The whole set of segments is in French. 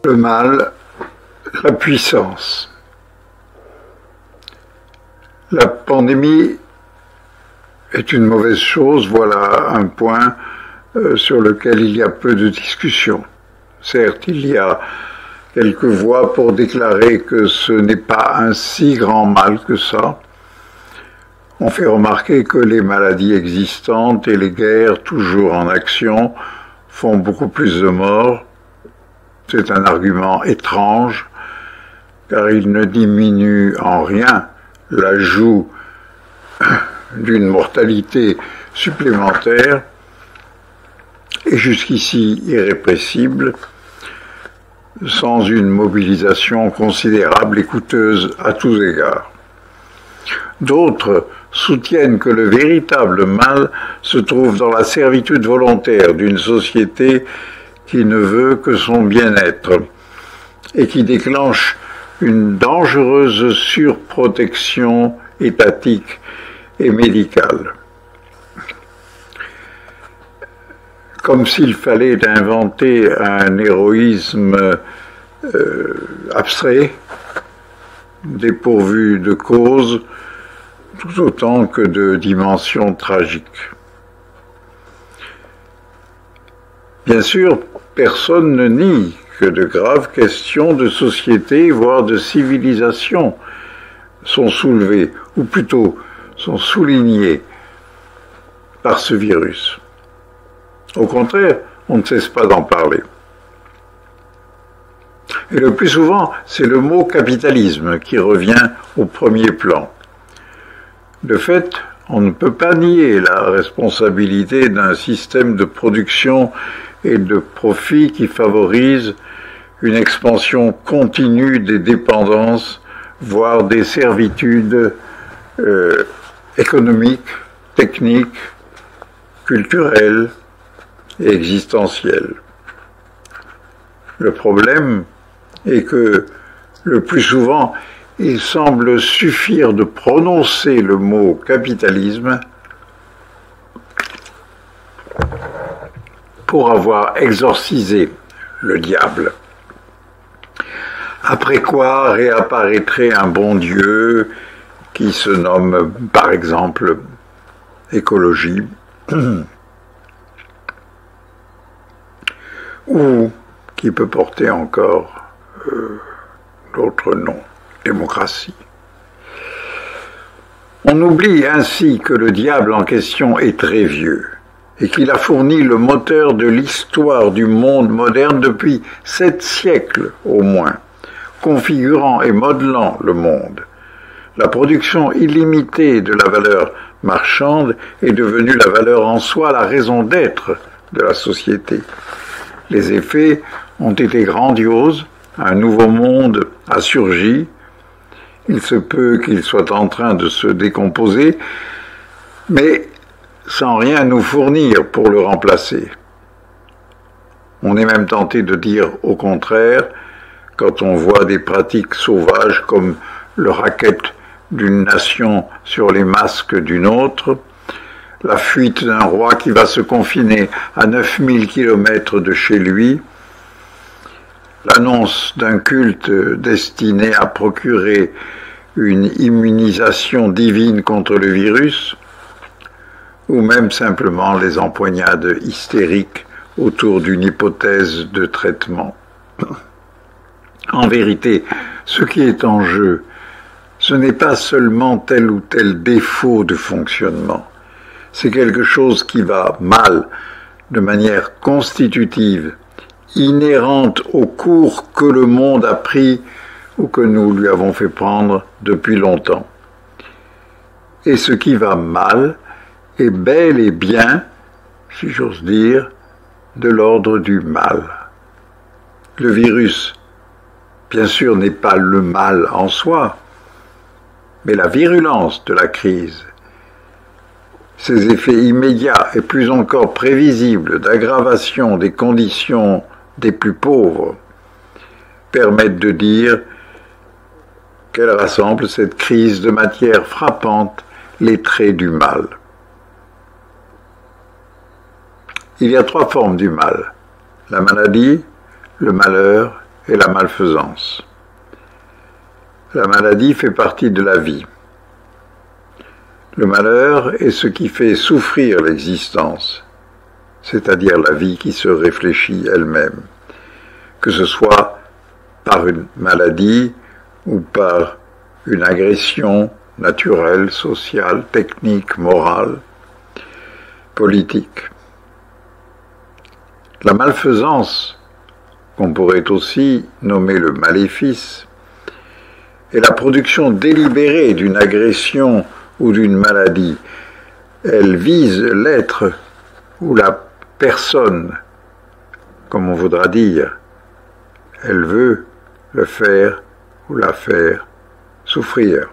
Le mal, la puissance. La pandémie est une mauvaise chose, voilà un point sur lequel il y a peu de discussion. Certes, il y a quelques voix pour déclarer que ce n'est pas un si grand mal que ça. On fait remarquer que les maladies existantes et les guerres toujours en action font beaucoup plus de morts. C'est un argument étrange, car il ne diminue en rien l'ajout d'une mortalité supplémentaire et jusqu'ici irrépressible, sans une mobilisation considérable et coûteuse à tous égards. D'autres soutiennent que le véritable mal se trouve dans la servitude volontaire d'une société qui ne veut que son bien-être et qui déclenche une dangereuse surprotection étatique et médicale. Comme s'il fallait inventer un héroïsme abstrait, dépourvu de cause, tout autant que de dimension tragique. Bien sûr, personne ne nie que de graves questions de société, voire de civilisation, sont soulevées, ou plutôt sont soulignées par ce virus. Au contraire, on ne cesse pas d'en parler. Et le plus souvent, c'est le mot capitalisme qui revient au premier plan. De fait, on ne peut pas nier la responsabilité d'un système de production et de profit qui favorise une expansion continue des dépendances, voire des servitudes économiques, techniques, culturelles et existentielles. Le problème est que, le plus souvent, il semble suffire de prononcer le mot capitalisme pour avoir exorcisé le diable. Après quoi réapparaîtrait un bon Dieu qui se nomme, par exemple, écologie, ou qui peut porter encore d'autres noms, démocratie. On oublie ainsi que le diable en question est très vieux et qu'il a fourni le moteur de l'histoire du monde moderne depuis 7 siècles au moins, configurant et modelant le monde. La production illimitée de la valeur marchande est devenue la valeur en soi, la raison d'être de la société. Les effets ont été grandioses, un nouveau monde a surgi, il se peut qu'il soit en train de se décomposer, mais sans rien nous fournir pour le remplacer. On est même tenté de dire au contraire, quand on voit des pratiques sauvages comme le racket d'une nation sur les masques d'une autre, la fuite d'un roi qui va se confiner à 9000 km de chez lui, l'annonce d'un culte destiné à procurer une immunisation divine contre le virus, ou même simplement les empoignades hystériques autour d'une hypothèse de traitement. En vérité, ce qui est en jeu, ce n'est pas seulement tel ou tel défaut de fonctionnement, c'est quelque chose qui va mal de manière constitutive, inhérente au cours que le monde a pris ou que nous lui avons fait prendre depuis longtemps. Et ce qui va mal est bel et bien, si j'ose dire, de l'ordre du mal. Le virus, bien sûr, n'est pas le mal en soi, mais la virulence de la crise, ses effets immédiats et plus encore prévisibles d'aggravation des conditions des plus pauvres, permettent de dire qu'elle rassemble cette crise de matière frappante les traits du mal. Il y a 3 formes du mal: la maladie, le malheur et la malfaisance. La maladie fait partie de la vie. Le malheur est ce qui fait souffrir l'existence, c'est-à-dire la vie qui se réfléchit elle-même, que ce soit par une maladie ou par une agression naturelle, sociale, technique, morale, politique. La malfaisance, qu'on pourrait aussi nommer le maléfice, est la production délibérée d'une agression ou d'une maladie. Elle vise l'être ou la personne, comme on voudra dire. Elle veut le faire ou la faire souffrir.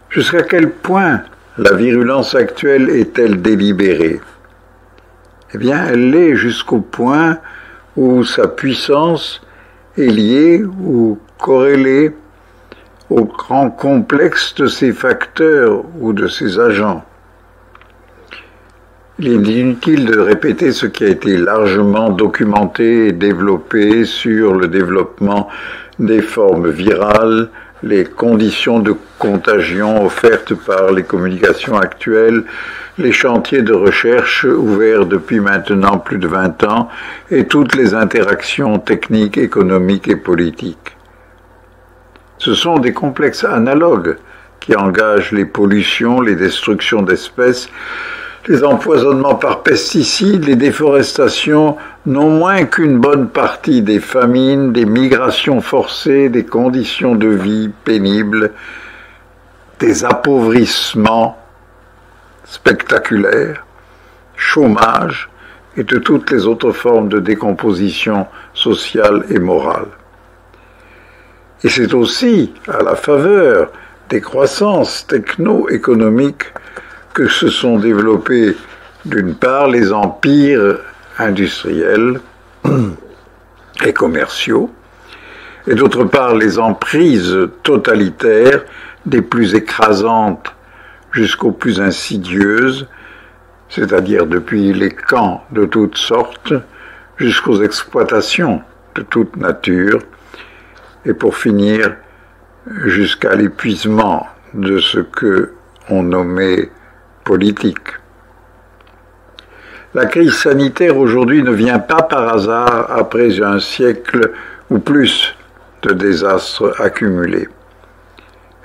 Jusqu'à quel point la virulence actuelle est-elle délibérée? Eh bien, elle l'est jusqu'au point où sa puissance est liée ou corrélée au grand complexe de ses facteurs ou de ses agents. Il est inutile de répéter ce qui a été largement documenté et développé sur le développement des formes virales, les conditions de contagion offertes par les communications actuelles, les chantiers de recherche ouverts depuis maintenant plus de 20 ans et toutes les interactions techniques, économiques et politiques. Ce sont des complexes analogues qui engagent les pollutions, les destructions d'espèces, les empoisonnements par pesticides, les déforestations, non moins qu'une bonne partie des famines, des migrations forcées, des conditions de vie pénibles, des appauvrissements spectaculaires, chômage et de toutes les autres formes de décomposition sociale et morale. Et c'est aussi à la faveur des croissances techno-économiques que se sont développés d'une part les empires industriels et commerciaux, et d'autre part les emprises totalitaires des plus écrasantes jusqu'aux plus insidieuses, c'est-à-dire depuis les camps de toutes sortes jusqu'aux exploitations de toute nature, et pour finir jusqu'à l'épuisement de ce que on nommait politique. La crise sanitaire aujourd'hui ne vient pas par hasard après un siècle ou plus de désastres accumulés.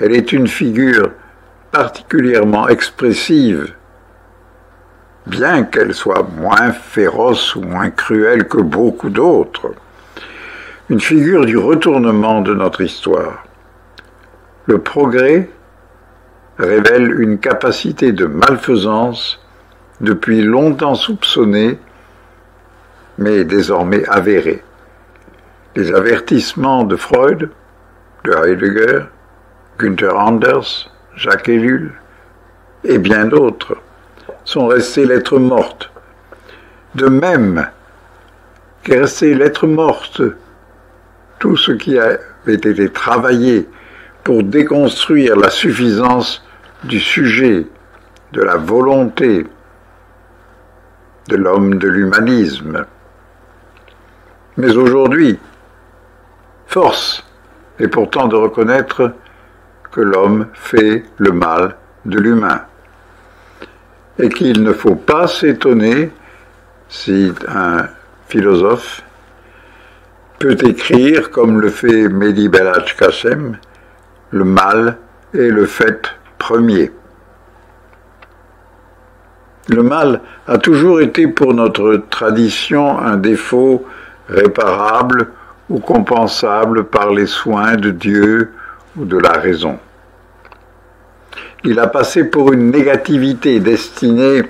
Elle est une figure particulièrement expressive, bien qu'elle soit moins féroce ou moins cruelle que beaucoup d'autres, une figure du retournement de notre histoire. Le progrès révèle une capacité de malfaisance depuis longtemps soupçonnée, mais désormais avérée. Les avertissements de Freud, de Heidegger, Günther Anders, Jacques Ellul et bien d'autres sont restés lettres mortes. De même qu'est resté lettre morte tout ce qui avait été travaillé pour déconstruire la suffisance du sujet, de la volonté de l'homme, de l'humanisme. Mais aujourd'hui, force est pourtant de reconnaître que l'homme fait le mal de l'humain et qu'il ne faut pas s'étonner si un philosophe peut écrire, comme le fait Mehdi Belhadj Kasem, le mal est le fait premier. Le mal a toujours été pour notre tradition un défaut réparable ou compensable par les soins de Dieu ou de la raison. Il a passé pour une négativité destinée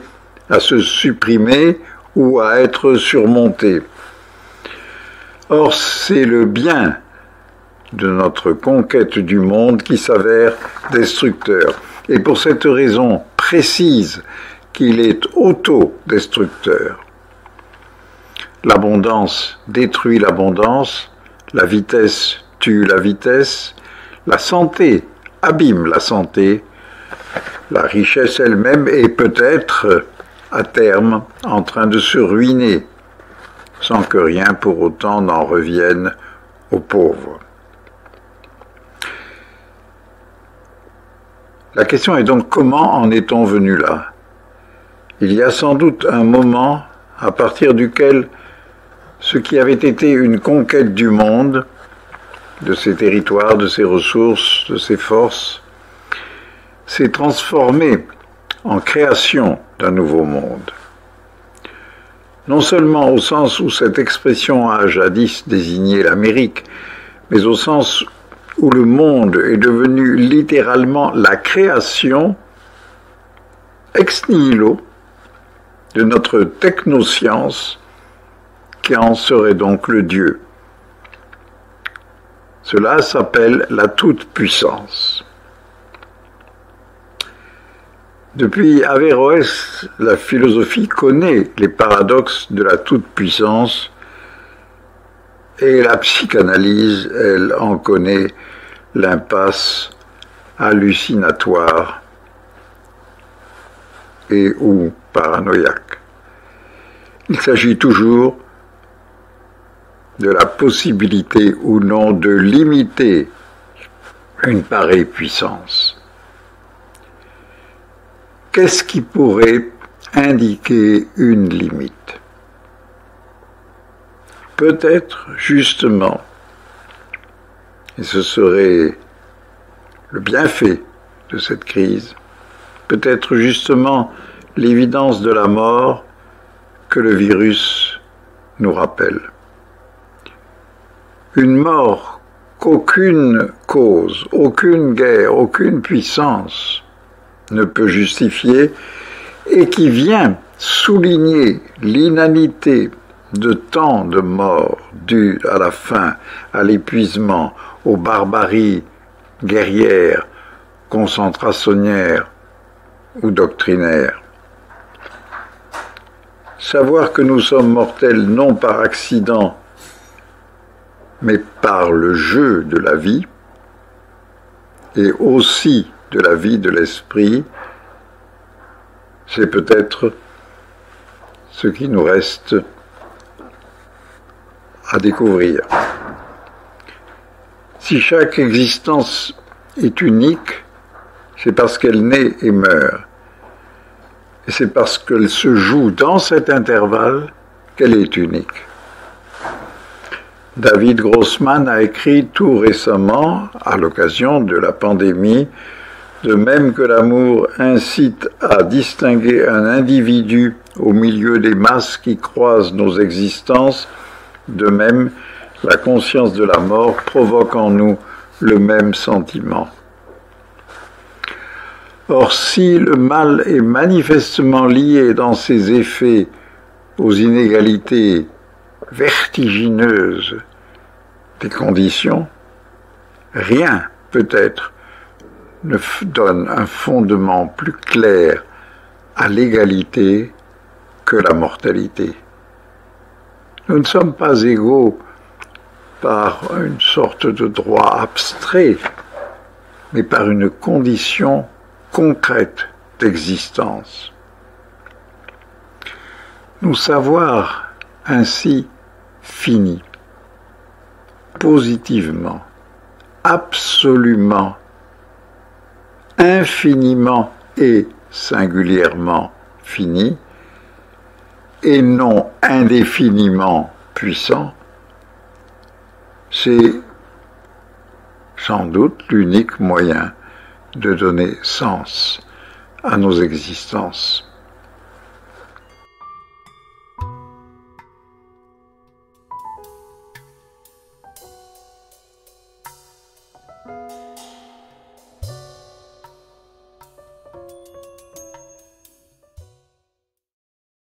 à se supprimer ou à être surmonté. Or, c'est le bien de notre conquête du monde qui s'avère destructeur. Et pour cette raison précise qu'il est autodestructeur. L'abondance détruit l'abondance, la vitesse tue la vitesse, la santé abîme la santé, la richesse elle-même est peut-être à terme en train de se ruiner sans que rien pour autant n'en revienne aux pauvres. La question est donc comment en est-on venu là? Il y a sans doute un moment à partir duquel ce qui avait été une conquête du monde, de ses territoires, de ses ressources, de ses forces, s'est transformé en création d'un nouveau monde. Non seulement au sens où cette expression a jadis désigné l'Amérique, mais au sens où le monde est devenu littéralement la création ex nihilo de notre technoscience, qui en serait donc le Dieu. Cela s'appelle la toute-puissance. Depuis Averroès, la philosophie connaît les paradoxes de la toute-puissance et la psychanalyse, elle, en connaît l'impasse hallucinatoire et ou paranoïaque. Il s'agit toujours de la possibilité ou non de limiter une pareille puissance. Qu'est-ce qui pourrait indiquer une limite? Peut-être justement, et ce serait le bienfait de cette crise, peut-être justement l'évidence de la mort que le virus nous rappelle. Une mort qu'aucune cause, aucune guerre, aucune puissance ne peut justifier et qui vient souligner l'inanité de tant de morts dues à la faim, à l'épuisement, aux barbaries guerrières, concentrationnaires ou doctrinaires. Savoir que nous sommes mortels non par accident, mais par le jeu de la vie, et aussi de la vie de l'esprit, c'est peut-être ce qui nous reste à découvrir. Si chaque existence est unique, c'est parce qu'elle naît et meurt. Et c'est parce qu'elle se joue dans cet intervalle qu'elle est unique. David Grossman a écrit tout récemment, à l'occasion de la pandémie, de même que l'amour incite à distinguer un individu au milieu des masses qui croisent nos existences, de même la conscience de la mort provoque en nous le même sentiment. Or, si le mal est manifestement lié dans ses effets aux inégalités vertigineuses des conditions, rien peut-être ne donne un fondement plus clair à l'égalité que la mortalité. Nous ne sommes pas égaux par une sorte de droit abstrait, mais par une condition concrète d'existence. Nous savoir ainsi fini, positivement, absolument, infiniment et singulièrement fini, et non indéfiniment puissant, c'est sans doute l'unique moyen de donner sens à nos existences.